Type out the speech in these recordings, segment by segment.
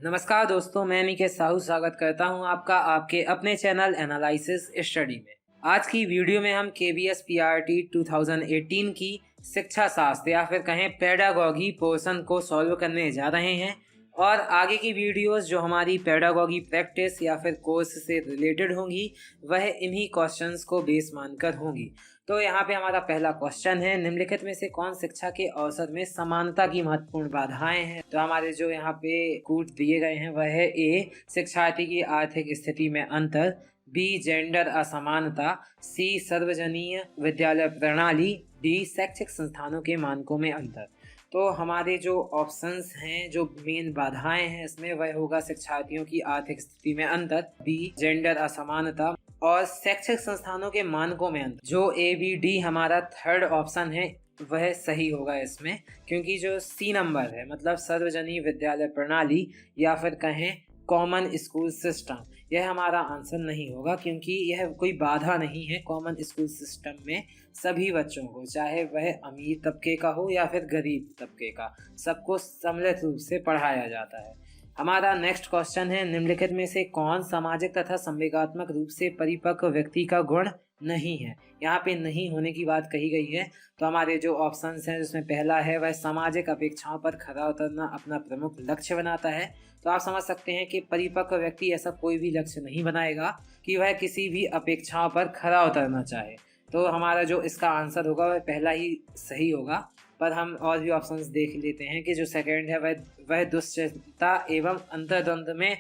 नमस्कार दोस्तों, मैं निकेत साहू स्वागत करता हूं आपका आपके अपने चैनल एनालिसिस स्टडी में। आज की वीडियो में हम KVS PRT 2018 की शिक्षा शास्त्र या फिर कहें पेडागॉगी पोर्शन को सॉल्व करने जा रहे हैं और आगे की वीडियोस जो हमारी पेडागॉगी प्रैक्टिस या फिर कोर्स से रिलेटेड होंगी वह इन्हीं क्वेश्चंस को बेस मानकर होंगी। तो यहाँ पे हमारा पहला क्वेश्चन है, निम्नलिखित में से कौन शिक्षा के अवसर में समानता की महत्वपूर्ण बाधाएं हैं। तो हमारे जो यहाँ पे कूट दिए गए हैं वह है ए, शिक्षार्थी की आर्थिक स्थिति में अंतर, बी, जेंडर असमानता, सी, सार्वजनीय विद्यालय प्रणाली, डी, शैक्षिक संस्थानों के मानकों में अंतर। तो हमारे जो ऑप्शंस हैं, जो मेन बाधाएं हैं इसमें वह होगा शिक्षार्थियों की आर्थिक स्थिति में अंतर, बी, जेंडर असमानता और शैक्षिक संस्थानों के मानकों में अंतर। जो ए, बी, डी हमारा थर्ड ऑप्शन है वह सही होगा इसमें, क्योंकि जो सी नंबर है मतलब सार्वजनिक विद्यालय प्रणाली या फिर कहें कॉमन स्कूल सिस्टम, यह हमारा आंसर नहीं होगा, क्योंकि यह कोई बाधा नहीं है। कॉमन स्कूल सिस्टम में सभी बच्चों को, चाहे वह अमीर तबके का हो या फिर गरीब तबके का, सबको सम्मिलित रूप से पढ़ाया जाता है। हमारा नेक्स्ट क्वेश्चन है, निम्नलिखित में से कौन सामाजिक तथा संवेगात्मक रूप से परिपक्व व्यक्ति का गुण नहीं है। यहाँ पे नहीं होने की बात कही गई है। तो हमारे जो ऑप्शंस हैं जिसमें पहला है वह सामाजिक अपेक्षाओं पर खरा उतरना अपना प्रमुख लक्ष्य बनाता है। तो आप समझ सकते हैं कि परिपक्व व्यक्ति ऐसा कोई भी लक्ष्य नहीं बनाएगा कि वह किसी भी अपेक्षाओं पर खरा उतरना चाहे। तो हमारा जो इसका आंसर होगा वह पहला ही सही होगा। पर हम और भी ऑप्शंस देख लेते हैं कि जो सेकंड है वह दुश्चिंता एवं अंतर्द्वंद में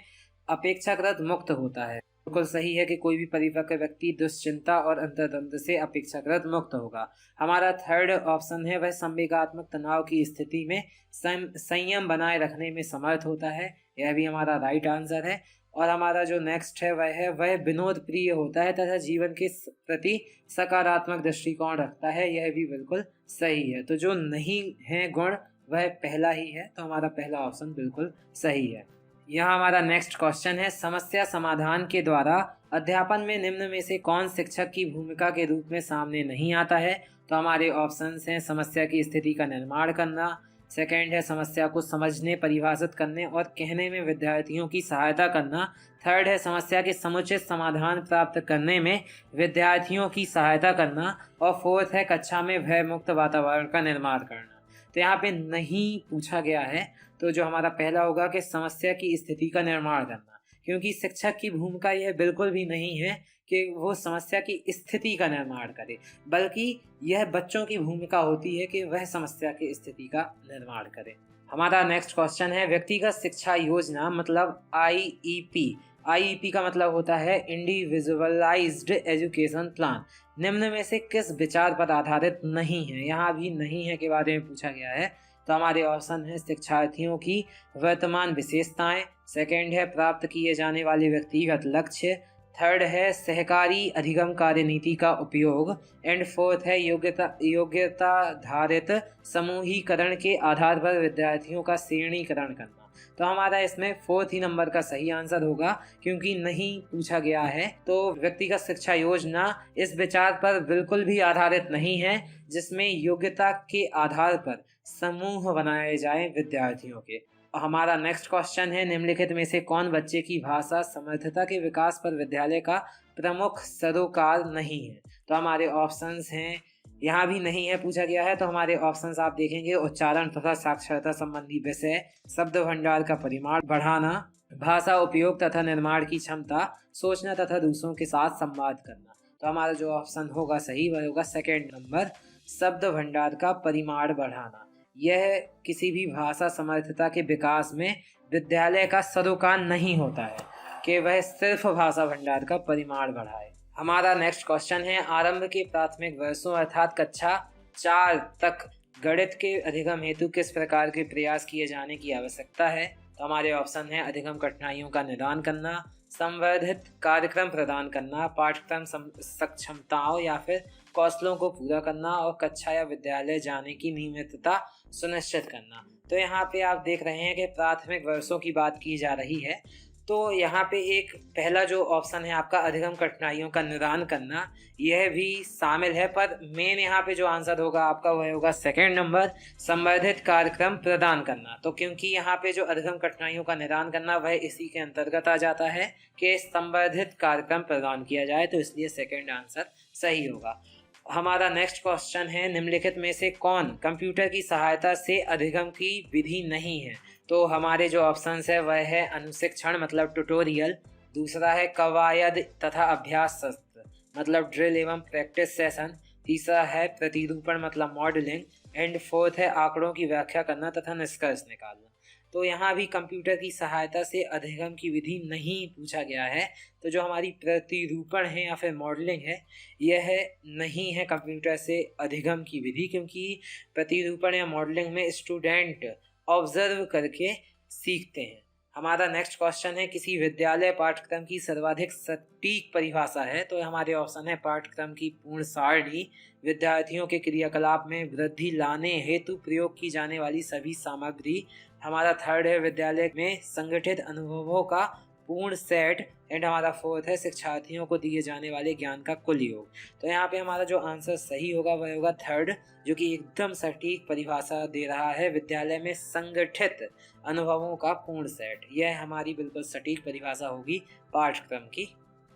अपेक्षाकृत मुक्त होता है। बिल्कुल सही है कि कोई भी परिपक्व व्यक्ति दुश्चिंता और अंतर्द्वंद से अपेक्षाकृत मुक्त होगा। हमारा थर्ड ऑप्शन है वह संवेगात्मक तनाव की स्थिति में संयम बनाए रखने में समर्थ होता है। यह भी हमारा राइट आंसर है। और हमारा जो नेक्स्ट है वह विनोद प्रिय होता है तथा जीवन के प्रति सकारात्मक दृष्टिकोण रखता है। यह भी बिल्कुल सही है। तो जो नहीं है गुण वह पहला ही है। तो हमारा पहला ऑप्शन बिल्कुल सही है। यहाँ हमारा नेक्स्ट क्वेश्चन है, समस्या समाधान के द्वारा अध्यापन में निम्न में से कौन शिक्षक की भूमिका के रूप में सामने नहीं आता है। तो हमारे ऑप्शंस हैं, समस्या की स्थिति का निर्माण करना, सेकंड है समस्या को समझने, परिभाषित करने और कहने में विद्यार्थियों की सहायता करना, थर्ड है समस्या के समुचित समाधान प्राप्त करने में विद्यार्थियों की सहायता करना और फोर्थ है कक्षा में भय मुक्त वातावरण का निर्माण करना। तो यहाँ पे नहीं पूछा गया है। तो जो हमारा पहला होगा कि समस्या की स्थिति का निर्माण करना, क्योंकि शिक्षक की भूमिका यह बिल्कुल भी नहीं है कि वो समस्या की स्थिति का निर्माण करे, बल्कि यह बच्चों की भूमिका होती है कि वह समस्या की स्थिति का निर्माण करे। हमारा नेक्स्ट क्वेश्चन है, व्यक्तिगत शिक्षा योजना मतलब IEP का मतलब होता है इंडिविजुअलाइज्ड एजुकेशन प्लान, निम्न में से किस विचार पर आधारित नहीं है। यहाँ भी नहीं है के बारे में पूछा गया है। तो हमारे ऑप्शन है शिक्षार्थियों की वर्तमान विशेषताएं, सेकंड है प्राप्त किए जाने वाले व्यक्तिगत लक्ष्य, थर्ड है सहकारी अधिगम कार्यनीति का उपयोग एंड फोर्थ है योग्यता धारित समूहीकरण के आधार पर विद्यार्थियों का श्रेणीकरण करना। तो हमारा इसमें फोर्थ ही नंबर का सही आंसर होगा, क्योंकि नहीं पूछा गया है। तो व्यक्तिगत शिक्षा योजना इस विचार पर बिल्कुल भी आधारित नहीं है जिसमें योग्यता के आधार पर समूह बनाए जाएं विद्यार्थियों के। हमारा नेक्स्ट क्वेश्चन है, निम्नलिखित में से कौन बच्चे की भाषा समर्थता के विकास पर विद्यालय का प्रमुख सरोकार नहीं है। तो हमारे ऑप्शंस हैं, यहाँ भी नहीं है पूछा गया है। तो हमारे ऑप्शंस आप देखेंगे, उच्चारण तथा साक्षरता संबंधी विषय, शब्द भंडार का परिमाण बढ़ाना, भाषा उपयोग तथा निर्माण की क्षमता, सोचना तथा दूसरों के साथ संवाद करना। तो हमारा जो ऑप्शन होगा सही वह होगा सेकेंड नंबर, शब्द भंडार का परिमाण बढ़ाना। यह किसी भी भाषा समर्थता के विकास में विद्यालय का सरोकार नहीं होता है कि वह सिर्फ भाषा भंडार का परिमाण बढ़ाए। हमारा नेक्स्ट क्वेश्चन है, आरंभ के प्राथमिक वर्षों अर्थात कक्षा 4 तक गणित के अधिगम हेतु किस प्रकार के प्रयास किए जाने की आवश्यकता है। तो हमारे ऑप्शन है अधिगम कठिनाइयों का निदान करना, संवर्धित कार्यक्रम प्रदान करना, पाठ्यक्रम सक्षमताओं या फिर कौशलों को पूरा करना और कक्षा या विद्यालय जाने की नियमितता सुनिश्चित करना। तो यहाँ पे आप देख रहे हैं कि प्राथमिक वर्षों की बात की जा रही है। तो यहाँ पे एक पहला जो ऑप्शन है आपका अधिगम कठिनाइयों का निदान करना, यह भी शामिल है, पर मेन यहाँ पे जो आंसर होगा आपका वह होगा सेकंड नंबर, संवर्धित कार्यक्रम प्रदान करना। तो क्योंकि यहाँ पे जो अधिगम कठिनाइयों का निदान करना वह इसी के अंतर्गत आ जाता है कि संवर्धित कार्यक्रम प्रदान किया जाए, तो इसलिए सेकंड आंसर सही होगा। हमारा नेक्स्ट क्वेश्चन है, निम्नलिखित में से कौन कंप्यूटर की सहायता से अधिगम की विधि नहीं है? तो हमारे जो ऑप्शंस है वह है अनुशिक्षण मतलब ट्यूटोरियल, दूसरा है कवायद तथा अभ्यास सत्र मतलब ड्रिल एवं प्रैक्टिस सेशन, तीसरा है प्रतिरूपण मतलब मॉडलिंग, एंड फोर्थ है आंकड़ों की व्याख्या करना तथा निष्कर्ष निकालना। तो यहाँ भी कंप्यूटर की सहायता से अधिगम की विधि नहीं पूछा गया है, तो जो हमारी प्रतिरूपण है या फिर मॉडलिंग है यह नहीं है कंप्यूटर से अधिगम की विधि, क्योंकि प्रतिरूपण या मॉडलिंग में स्टूडेंट ऑब्जर्व करके सीखते हैं। हमारा नेक्स्ट क्वेश्चन है, किसी विद्यालय पाठ्यक्रम की सर्वाधिक सटीक परिभाषा है? तो हमारे ऑप्शन है पाठ्यक्रम की पूर्ण सारणी, विद्यार्थियों के क्रियाकलाप में वृद्धि लाने हेतु प्रयोग की जाने वाली सभी सामग्री, हमारा थर्ड है विद्यालय में संगठित अनुभवों का पूर्ण सेट, एंड हमारा फोर्थ है शिक्षार्थियों को दिए जाने वाले ज्ञान का कुल योग। तो यहाँ पे हमारा जो आंसर सही होगा वह होगा थर्ड, जो कि एकदम सटीक परिभाषा दे रहा है, विद्यालय में संगठित अनुभवों का पूर्ण सेट। यह हमारी बिल्कुल सटीक परिभाषा होगी पाठ्यक्रम की।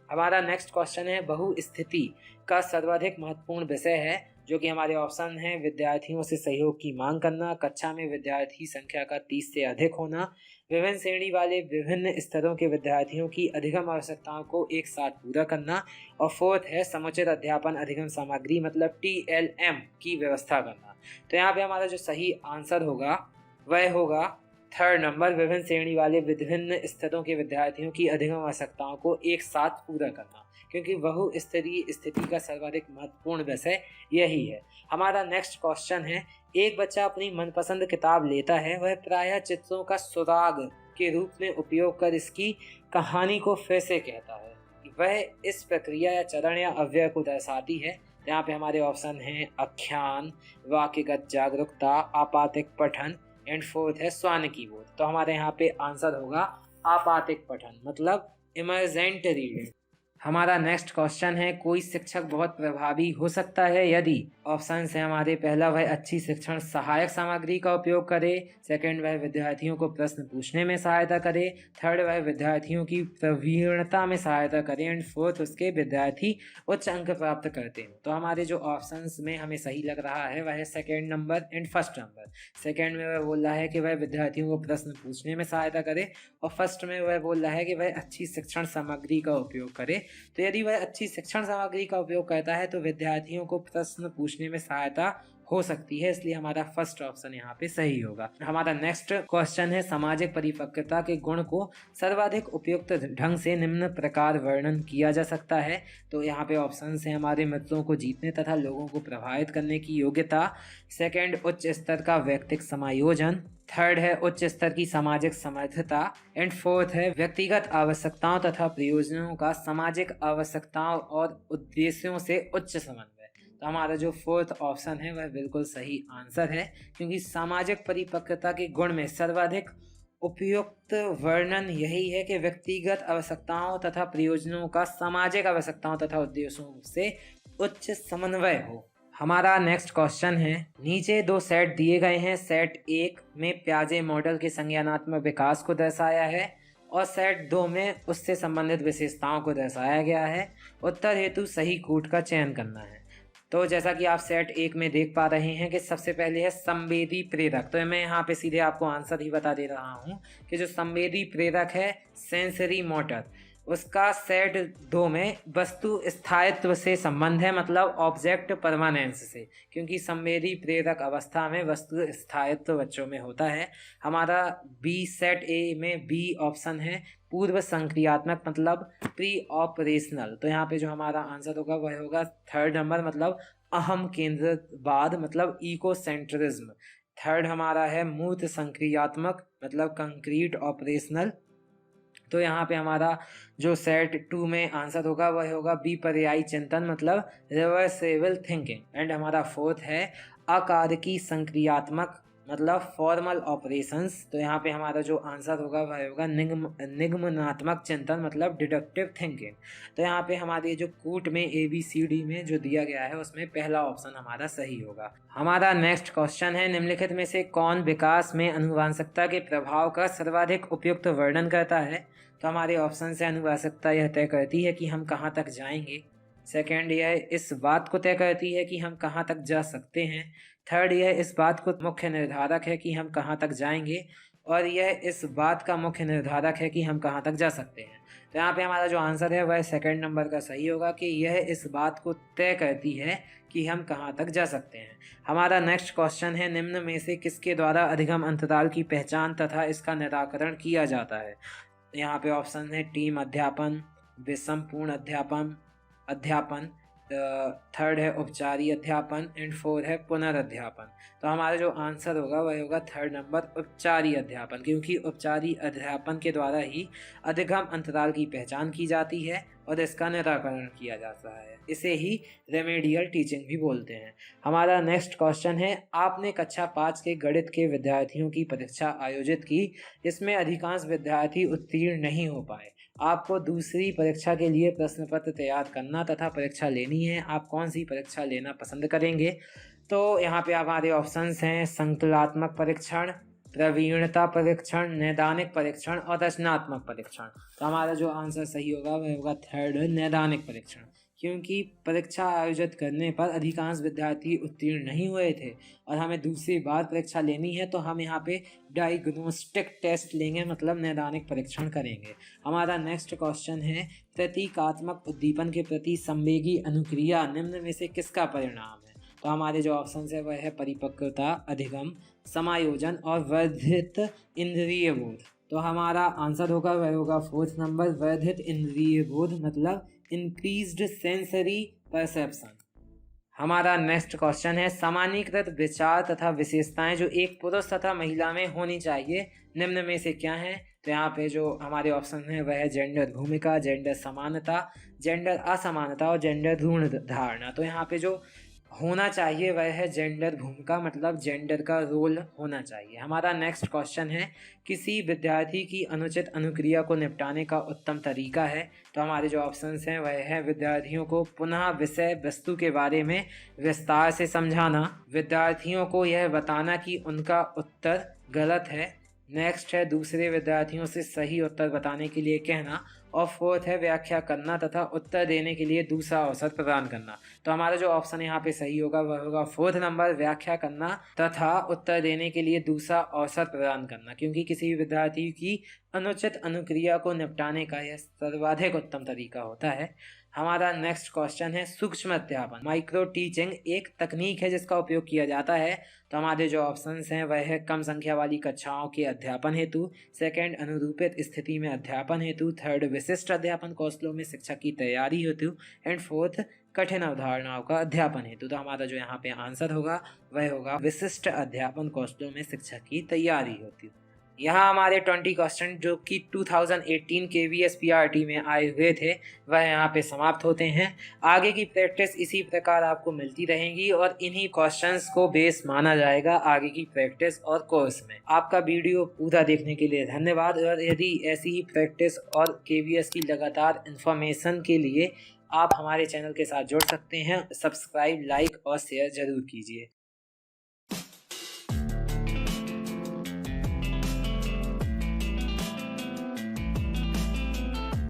हमारा नेक्स्ट क्वेश्चन है, बहुस्थिति का सर्वाधिक महत्वपूर्ण विषय है? जो कि हमारे ऑप्शन हैं विद्यार्थियों से सहयोग की मांग करना, कक्षा में विद्यार्थी संख्या का 30 से अधिक होना, विभिन्न श्रेणी वाले विभिन्न स्तरों के विद्यार्थियों की अधिगम आवश्यकताओं को एक साथ पूरा करना, और फोर्थ है समुचित अध्यापन अधिगम सामग्री मतलब TLM की व्यवस्था करना। तो यहाँ पे हमारा जो सही आंसर होगा वह होगा थर्ड नंबर, विभिन्न श्रेणी वाले विभिन्न स्तरों के विद्यार्थियों की अधिगम आवश्यकताओं को एक साथ पूरा करना, क्योंकि बहुस्तरीय स्थिति का सर्वाधिक महत्वपूर्ण विषय यही है। हमारा नेक्स्ट क्वेश्चन है, एक बच्चा अपनी मनपसंद किताब लेता है, वह प्रायः चित्रों का सुराग के रूप में उपयोग कर इसकी कहानी को फिर से कहता है, वह इस प्रक्रिया या चरण या अव्यय को दर्शाती है। यहाँ पे हमारे ऑप्शन हैं आख्यान, वाक्यगत जागरूकता, आपातिक पठन, एंड फोर्थ है स्वानिकी बोध। तो हमारे यहाँ पे आंसर होगा आपातिक पठन मतलब इमर्जेंट रीडिंग। हमारा नेक्स्ट क्वेश्चन है, कोई शिक्षक बहुत प्रभावी हो सकता है यदि? ऑप्शन है हमारे, पहला वह अच्छी शिक्षण सहायक सामग्री का उपयोग करे, सेकंड वह विद्यार्थियों को प्रश्न पूछने में सहायता करे, थर्ड वह विद्यार्थियों की प्रवीणता में सहायता करे, एंड फोर्थ उसके विद्यार्थी उच्च अंक प्राप्त करते हैं। तो हमारे जो ऑप्शंस में हमें सही लग रहा है वह है second number and first number. Second में वह बोल रहा है कि वह विद्यार्थियों को प्रश्न पूछने में सहायता करे, और फर्स्ट में वह बोल रहा है कि वह अच्छी शिक्षण सामग्री का उपयोग करे। तो यदि वह अच्छी शिक्षण सामग्री का उपयोग करता है तो विद्यार्थियों को प्रश्न पूछने में सहायता हो सकती है, इसलिए हमारा फर्स्ट ऑप्शन यहाँ पे सही होगा। हमारा नेक्स्ट क्वेश्चन है, सामाजिक परिपक्वता के गुण को सर्वाधिक उपयुक्त ढंग से निम्न प्रकार वर्णन किया जा सकता है। तो यहाँ पे ऑप्शन है हमारे मित्रों को जीतने तथा लोगों को प्रभावित करने की योग्यता, सेकंड उच्च स्तर का व्यक्तिक समायोजन, थर्ड है उच्च स्तर की सामाजिक समर्थता, एंड फोर्थ है व्यक्तिगत आवश्यकताओं तथा प्रयोजनों का सामाजिक आवश्यकताओं और उद्देश्यों से उच्च समन्वय। तो हमारा जो फोर्थ ऑप्शन है वह बिल्कुल सही आंसर है, क्योंकि सामाजिक परिपक्वता के गुण में सर्वाधिक उपयुक्त वर्णन यही है कि व्यक्तिगत आवश्यकताओं तथा प्रयोजनों का सामाजिक आवश्यकताओं तथा उद्देश्यों से उच्च समन्वय हो। हमारा नेक्स्ट क्वेश्चन है, नीचे दो सेट दिए गए हैं, सेट 1 में प्याजे मॉडल के संज्ञानात्मक विकास को दर्शाया है और सेट 2 में उससे संबंधित विशेषताओं को दर्शाया गया है। उत्तर हेतु सही कूट का चयन करना है। तो जैसा कि आप सेट 1 में देख पा रहे हैं कि सबसे पहले है संवेदी प्रेरक। तो मैं यहाँ पे सीधे आपको आंसर ही बता दे रहा हूँ कि जो संवेदी प्रेरक है सेंसरी मोटर, उसका सेट 2 में वस्तु स्थायित्व से संबंध है, मतलब ऑब्जेक्ट परमानेंस से, क्योंकि संवेदी प्रेरक अवस्था में वस्तु स्थायित्व बच्चों में होता है। हमारा बी सेट ए में बी ऑप्शन है पूर्व संक्रियात्मक मतलब प्री ऑपरेशनल। तो यहाँ पे जो हमारा आंसर होगा वह होगा थर्ड नंबर, मतलब अहम केंद्रवाद मतलब इकोसेंट्रिज्म। थर्ड हमारा है मूर्त संक्रियात्मक मतलब कंक्रीट ऑपरेशनल। तो यहाँ पे हमारा जो सेट 2 में आंसर होगा वह होगा बी पर्यायी चिंतन मतलब रिवर्सेबल थिंकिंग। एंड हमारा फोर्थ है अकारकी संक्रियात्मक मतलब फॉर्मल ऑपरेशंस। तो यहाँ पे हमारा जो आंसर होगा वह होगा निगमनात्मक चिंतन, मतलब डिडक्टिव थिंकिंग। तो यहाँ पे हमारे जो कूट में ABCD में जो दिया गया है उसमें पहला ऑप्शन हमारा सही होगा। हमारा नेक्स्ट क्वेश्चन है, निम्नलिखित में से कौन विकास में अनुवांशिकता के प्रभाव का सर्वाधिक उपयुक्त वर्णन करता है। तो हमारे ऑप्शन से अनुवांशिकता यह तय करती है कि हम कहाँ तक जाएंगे। सेकेंड, यह इस बात को तय करती है कि हम कहाँ तक जा सकते हैं। थर्ड, यह इस बात को मुख्य निर्धारक है कि हम कहाँ तक जाएंगे। और यह इस बात का मुख्य निर्धारक है कि हम कहाँ तक जा सकते हैं। तो यहाँ पे हमारा जो आंसर है वह सेकंड नंबर का सही होगा कि यह इस बात को तय करती है कि हम कहाँ तक जा सकते हैं। हमारा नेक्स्ट क्वेश्चन है, निम्न में से किसके द्वारा अधिगम अंतराल की पहचान तथा इसका निराकरण किया जाता है। यहाँ पे ऑप्शन है टीम अध्यापन, विषम पूर्ण अध्यापन, थर्ड है उपचारी अध्यापन एंड फोर्थ है पुनर्अध्यापन। तो हमारा जो आंसर होगा वह होगा थर्ड नंबर, उपचारी अध्यापन, क्योंकि उपचारी अध्यापन के द्वारा ही अधिगम अंतराल की पहचान की जाती है और इसका निराकरण किया जाता है। इसे ही रेमेडियल टीचिंग भी बोलते हैं। हमारा नेक्स्ट क्वेश्चन है, आपने कक्षा 5 के गणित के विद्यार्थियों की परीक्षा आयोजित की, इसमें अधिकांश विद्यार्थी उत्तीर्ण नहीं हो पाए। आपको दूसरी परीक्षा के लिए प्रश्न पत्र तैयार करना तथा परीक्षा लेनी है। आप कौन सी परीक्षा लेना पसंद करेंगे। तो यहाँ पे हमारे ऑप्शंस हैं संकलात्मक परीक्षण, प्रवीणता परीक्षण, नैदानिक परीक्षण और रचनात्मक परीक्षण। तो हमारा जो आंसर सही होगा वह होगा थर्ड, नैदानिक परीक्षण, क्योंकि परीक्षा आयोजित करने पर अधिकांश विद्यार्थी उत्तीर्ण नहीं हुए थे और हमें दूसरी बार परीक्षा लेनी है तो हम यहाँ पे डायग्नोस्टिक टेस्ट लेंगे, मतलब नैदानिक परीक्षण करेंगे। हमारा नेक्स्ट क्वेश्चन है, प्रतीकात्मक उद्दीपन के प्रति संवेगी अनुक्रिया निम्न में से किसका परिणाम है। तो हमारे जो ऑप्शन है वह है परिपक्वता, अधिगम, समायोजन और वर्धित इंद्रिय बोध। तो हमारा आंसर होगा वह होगा फोर्थ नंबर, वर्धित इंद्रिय बोध, मतलब इंक्रीज्ड सेंसरी परसेप्शन। हमारा नेक्स्ट क्वेश्चन है, सामान्यीकृत विचार तथा विशेषताएं जो एक पुरुष तथा महिला में होनी चाहिए निम्न में से क्या है। तो यहाँ पे जो हमारे ऑप्शन है वह है जेंडर भूमिका, जेंडर समानता, जेंडर असमानता और जेंडर ऋण धारणा। तो यहाँ पे जो होना चाहिए वह है जेंडर भूमिका, मतलब जेंडर का रोल होना चाहिए। हमारा नेक्स्ट क्वेश्चन है, किसी विद्यार्थी की अनुचित अनुक्रिया को निपटाने का उत्तम तरीका है। तो हमारे जो ऑप्शंस हैं वह है विद्यार्थियों को पुनः विषय वस्तु के बारे में विस्तार से समझाना, विद्यार्थियों को यह बताना कि उनका उत्तर गलत है, नेक्स्ट है दूसरे विद्यार्थियों से सही उत्तर बताने के लिए कहना, और फोर्थ है व्याख्या करना तथा उत्तर देने के लिए दूसरा अवसर प्रदान करना। तो हमारा जो ऑप्शन यहाँ पे सही होगा वह होगा फोर्थ नंबर, व्याख्या करना तथा उत्तर देने के लिए दूसरा अवसर प्रदान करना, क्योंकि किसी भी विद्यार्थी की अनुचित अनुक्रिया को निपटाने का यह सर्वाधिक उत्तम तरीका होता है। हमारा नेक्स्ट क्वेश्चन है, सूक्ष्म अध्यापन, माइक्रो टीचिंग एक तकनीक है जिसका उपयोग किया जाता है। तो हमारे जो ऑप्शंस हैं वह है कम संख्या वाली कक्षाओं के अध्यापन हेतु, सेकंड अनुरूपित स्थिति में अध्यापन हेतु, थर्ड विशिष्ट अध्यापन कौशलों में शिक्षा की तैयारी हेतु एंड फोर्थ कठिन अवधारणाओं का अध्यापन हेतु। तो हमारा जो यहाँ पे आंसर होगा वह होगा विशिष्ट अध्यापन कौशलों में शिक्षा की तैयारी होती है। यहाँ हमारे 20 क्वेश्चन जो कि 2018 KVS PRT में आए हुए थे वह यहाँ पे समाप्त होते हैं। आगे की प्रैक्टिस इसी प्रकार आपको मिलती रहेंगी और इन्हीं क्वेश्चंस को बेस माना जाएगा आगे की प्रैक्टिस और कोर्स में। आपका वीडियो पूरा देखने के लिए धन्यवाद। और यदि ऐसी ही प्रैक्टिस और KVS की लगातार इन्फॉर्मेशन के लिए आप हमारे चैनल के साथ जुड़ सकते हैं। सब्सक्राइब, लाइक और शेयर जरूर कीजिए।